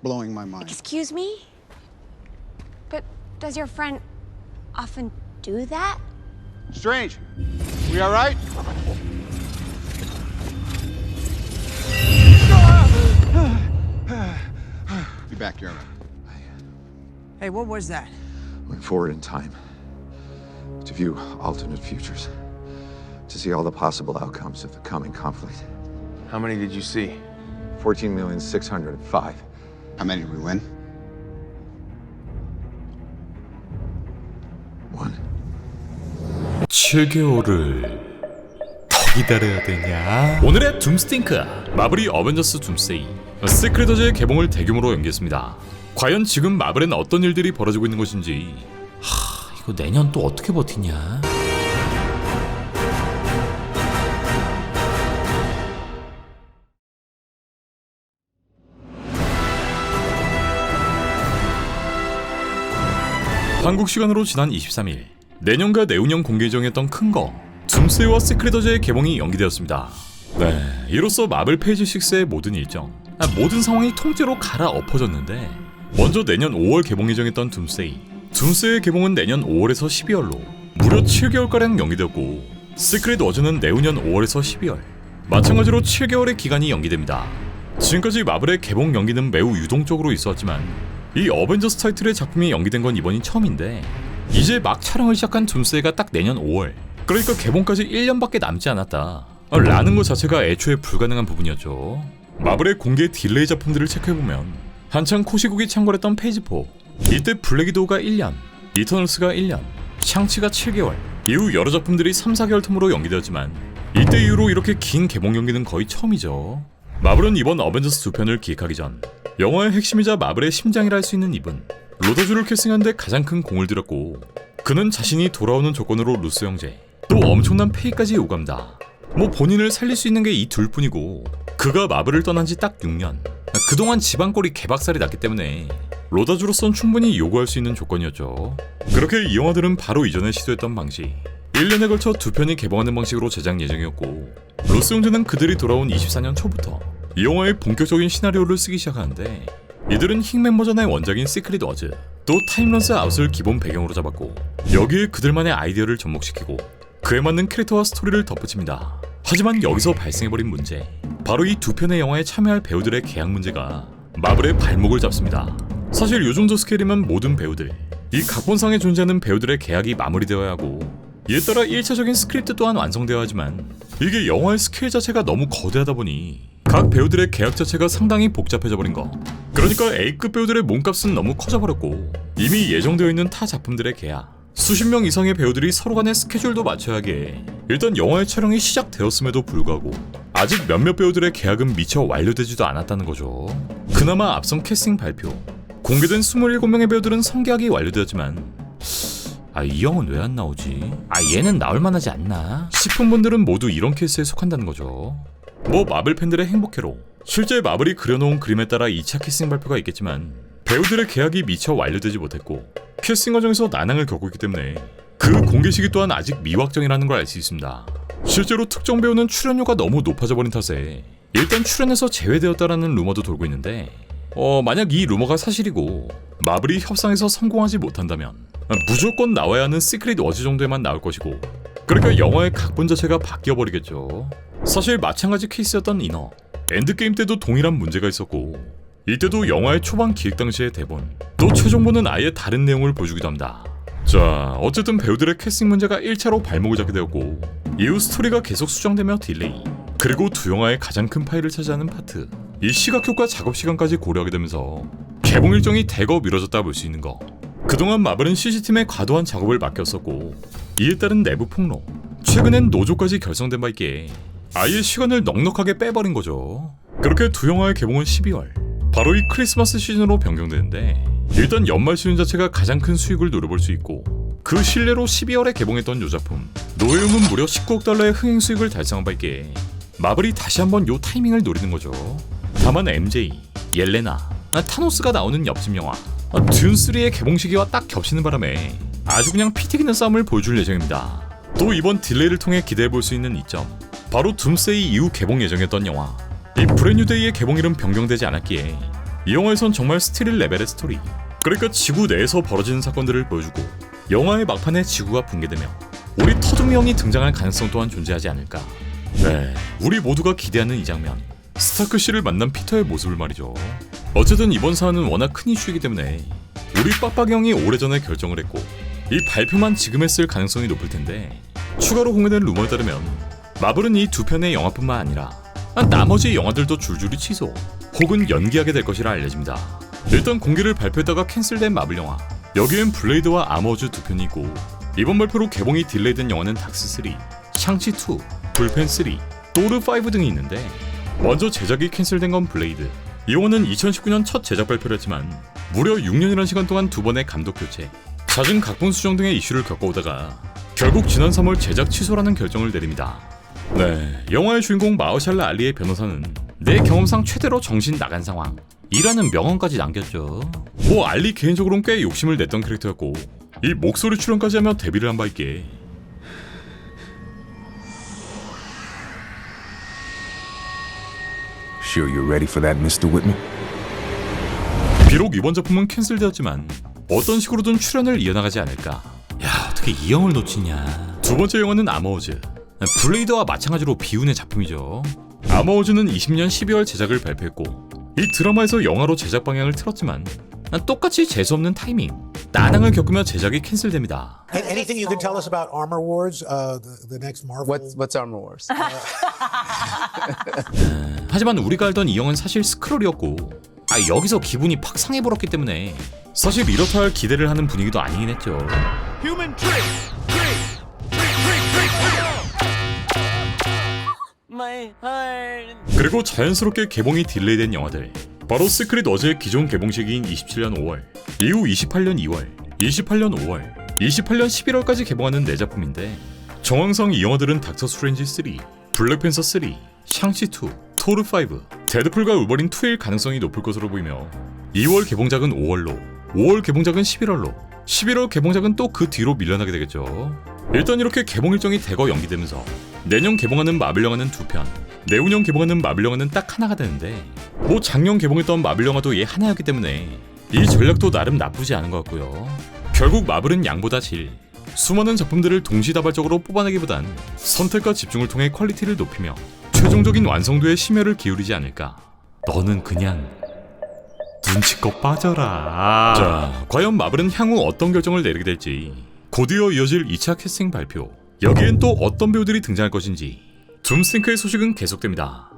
blowing my mind. Excuse me? But does your friend often do that? Strange. We all right? Be back, you're all right. Hey, what was that? Went forward in time to view alternate futures, to see all the possible outcomes of the coming conflict. How many did you see? 14,605. How many did we win? One. 7개월을 더 기다려야 되냐? 오늘의 둠스팅크, 마블이 어벤져스 둠세이 시크릿워즈의 개봉을 대규모로 연기했습니다. 과연 지금 마블엔 어떤 일들이 벌어지고 있는 것인지. 이거 내년 또 어떻게 버티냐? 한국 시간으로 지난 23일 내년과 내후년 공개 예정이었던 큰거 둠세이와 시크릿워즈의 개봉이 연기되었습니다. 네, 이로써 마블 페이지 6의 모든 일정, 모든 상황이 통째로 갈아엎어졌는데, 먼저 내년 5월 개봉 예정이었던 둠세이의 개봉은 내년 5월에서 12월로 무려 7개월가량 연기되었고, 시크릿워즈는 내후년 5월에서 12월, 마찬가지로 7개월의 기간이 연기됩니다. 지금까지 마블의 개봉 연기는 매우 유동적으로 있어왔지만 이 어벤져스 타이틀의 작품이 연기된 건 이번이 처음인데, 이제 막 촬영을 시작한 둠세이가 딱 내년 5월, 그러니까 개봉까지 1년밖에 남지 않았다 라는 것 자체가 애초에 불가능한 부분이었죠. 마블의 공개 딜레이 작품들을 체크해보면 한창 코시국이 창궐했던 페이지 4, 이때 블랙 위도우가 1년, 이터널스가 1년, 샹치가 7개월, 이후 여러 작품들이 3-4개월 틈으로 연기되었지만 이때 이후로 이렇게 긴 개봉 연기는 거의 처음이죠. 마블은 이번 어벤져스 2편을 기획하기 전 영화의 핵심이자 마블의 심장이라 할 수 있는 이분 로더주를 캐스팅한 데 가장 큰 공을 들였고, 그는 자신이 돌아오는 조건으로 루스 형제, 또 엄청난 페이까지 요구합니다. 본인을 살릴 수 있는 게 이 둘뿐이고, 그가 마블을 떠난 지 딱 6년, 그동안 지방골이 개박살이 났기 때문에 로다주로선 충분히 요구할 수 있는 조건이었죠. 그렇게 이 영화들은 바로 이전에 시도했던 방식, 1년에 걸쳐 2편이 개봉하는 방식으로 제작 예정이었고, 루스 형제는 그들이 돌아온 24년 초부터 이 영화의 본격적인 시나리오를 쓰기 시작하는데, 이들은 힝맨 버전의 원작인 시크릿워즈, 또 타임런스 아웃을 기본 배경으로 잡았고, 여기에 그들만의 아이디어를 접목시키고 그에 맞는 캐릭터와 스토리를 덧붙입니다. 하지만 여기서 발생해버린 문제, 바로 이 2편의 영화에 참여할 배우들의 계약 문제가 마블의 발목을 잡습니다. 사실 요 정도 스케일이면 모든 배우들, 이 각본상에 존재하는 배우들의 계약이 마무리되어야 하고, 이에 따라 1차적인 스크립트 또한 완성되어야 하지만, 이게 영화의 스케일 자체가 너무 거대하다 보니 각 배우들의 계약 자체가 상당히 복잡해져 버린 거. 그러니까 A급 배우들의 몸값은 너무 커져버렸고, 이미 예정되어 있는 타 작품들의 계약, 수십 명 이상의 배우들이 서로 간의 스케줄도 맞춰야 하기에 일단 영화의 촬영이 시작되었음에도 불구하고 아직 몇몇 배우들의 계약은 미처 완료되지도 않았다는 거죠. 그나마 앞선 캐스팅 발표, 공개된 27명의 배우들은 성계약이 완료되었지만, 이 형은 왜 안 나오지? 얘는 나올 만하지 않나? 싶은 분들은 모두 이런 케이스에 속한다는 거죠. 마블 팬들의 행복회로, 실제 마블이 그려놓은 그림에 따라 2차 캐스팅 발표가 있겠지만 배우들의 계약이 미처 완료되지 못했고 캐스팅 과정에서 난항을 겪고 있기 때문에 그 공개 시기 또한 아직 미확정이라는 걸 알 수 있습니다. 실제로 특정 배우는 출연료가 너무 높아져 버린 탓에 일단 출연에서 제외되었다라는 루머도 돌고 있는데, 만약 이 루머가 사실이고 마블이 협상에서 성공하지 못한다면 무조건 나와야 하는 시크릿워즈 정도에만 나올 것이고, 그러니까 영화의 각본 자체가 바뀌어버리겠죠. 사실 마찬가지 케이스였던 이너, 엔드게임 때도 동일한 문제가 있었고, 이때도 영화의 초반 기획 당시의 대본, 또 최종본은 아예 다른 내용을 보여주기도 합니다. 자, 어쨌든 배우들의 캐스팅 문제가 1차로 발목을 잡게 되었고, 이후 스토리가 계속 수정되며 딜레이, 그리고 두 영화의 가장 큰 파일을 차지하는 파트, 이 시각효과 작업 시간까지 고려하게 되면서 개봉 일정이 대거 미뤄졌다 볼 수 있는 거. 그동안 마블은 CG팀에 과도한 작업을 맡겼었고, 이에 따른 내부 폭로, 최근엔 노조까지 결성된 바 있기에 아예 시간을 넉넉하게 빼버린 거죠. 그렇게 두 영화의 개봉은 12월, 바로 이 크리스마스 시즌으로 변경되는데, 일단 연말 시즌 자체가 가장 큰 수익을 노려볼 수 있고, 그 신뢰로 12월에 개봉했던 요 작품 노예음은 무려 19억 달러의 흥행 수익을 달성한 바 있기에 마블이 다시 한번 요 타이밍을 노리는 거죠. 다만 MJ, 옐레나, 타노스가 나오는 옆집 영화 듄3의 개봉 시기와 딱 겹치는 바람에 아주 그냥 피 튀기는 싸움을 보여줄 예정입니다. 또 이번 딜레이를 통해 기대해볼 수 있는 이점, 바로 둠세이 이후 개봉 예정이었던 영화 이 브랜뉴데이의 개봉일은 변경되지 않았기에 이 영화에선 정말 스틸 레벨의 스토리, 그러니까 지구 내에서 벌어지는 사건들을 보여주고 영화의 막판에 지구가 붕괴되며 우리 터둠 형이 등장할 가능성 또한 존재하지 않을까. 네, 우리 모두가 기대하는 이 장면, 스타크 씨를 만난 피터의 모습을 말이죠. 어쨌든 이번 사안은 워낙 큰 이슈이기 때문에 우리 빡빡이 형이 오래전에 결정을 했고 이 발표만 지금 했을 가능성이 높을 텐데, 추가로 공개된 루머에 따르면 마블은 이 두 편의 영화뿐만 아니라 나머지 영화들도 줄줄이 취소 혹은 연기하게 될 것이라 알려집니다. 일단 공개를 발표했다가 캔슬된 마블 영화, 여기엔 블레이드와 아머즈 두 편이 있고 이번 발표로 개봉이 딜레이된 영화는 닥스3, 샹치2, 불펜3, 또르5 등이 있는데, 먼저 제작이 캔슬된 건 블레이드. 이 영화는 2019년 첫 제작 발표를 했지만 무려 6년이라는 시간 동안 두 번의 감독 교체, 잦은 각본 수정 등의 이슈를 겪어오다가 결국 지난 3월 제작 취소라는 결정을 내립니다. 네, 영화의 주인공 마흐샬라 알리의 변호사는 내 경험상 최대로 정신 나간 상황, 이라는 명언까지 남겼죠. 뭐 알리 개인적으로는 꽤 욕심을 냈던 캐릭터였고 이 목소리 출연까지 하며 데뷔를 한 바 있기에 Sure you're ready for that, Mr. Whitman? 비록 이번 작품은 캔슬되었지만 어떤 식으로든 출연을 이어나가지 않을까. 야, 어떻게 이 형을 놓치냐. 두 번째 영화는 아머워즈. 블레이드와 마찬가지로 비운의 작품이죠. 아머워즈는 20년 12월 제작을 발표했고 이 드라마에서 영화로 제작 방향을 틀었지만 똑같이 재수없는 타이밍, 난항을 겪으며 제작이 캔슬됩니다. Anything you can tell us about Armor Wars, the next Marvel? What's Armor Wars? 하지만 우리가 알던 이 영화는 사실 스크롤이었고 여기서 기분이 팍 상해버렸기 때문에 사실 이렇다 할 기대를 하는 분위기도 아니긴 했죠. 그리고 자연스럽게 개봉이 딜레이된 영화들, 바로 시크릿 워즈의 기존 개봉 시기인 27년 5월, 이후 28년 2월, 28년 5월, 28년 11월까지 개봉하는 4작품인데 정황상 이 영화들은 닥터 스트레인지 3, 블랙팬서 3, 샹치2, 토르5, 데드풀과 울버린 2일 가능성이 높을 것으로 보이며 2월 개봉작은 5월로, 5월 개봉작은 11월로, 11월 개봉작은 또 그 뒤로 밀려나게 되겠죠. 일단 이렇게 개봉 일정이 대거 연기되면서 내년 개봉하는 마블 영화는 2편, 내후년 개봉하는 마블 영화는 딱 하나가 되는데, 뭐 작년 개봉했던 마블 영화도 얘 하나였기 때문에 이 전략도 나름 나쁘지 않은 것 같고요. 결국 마블은 양보다 질, 수많은 작품들을 동시다발적으로 뽑아내기보단 선택과 집중을 통해 퀄리티를 높이며 최종적인 완성도에 심혈을 기울이지 않을까. 너는 그냥 눈치껏 빠져라. 자, 과연 마블은 향후 어떤 결정을 내리게 될지, 곧 이어질 2차 캐스팅 발표, 여기엔 또 어떤 배우들이 등장할 것인지, 둠스팅크의 소식은 계속됩니다.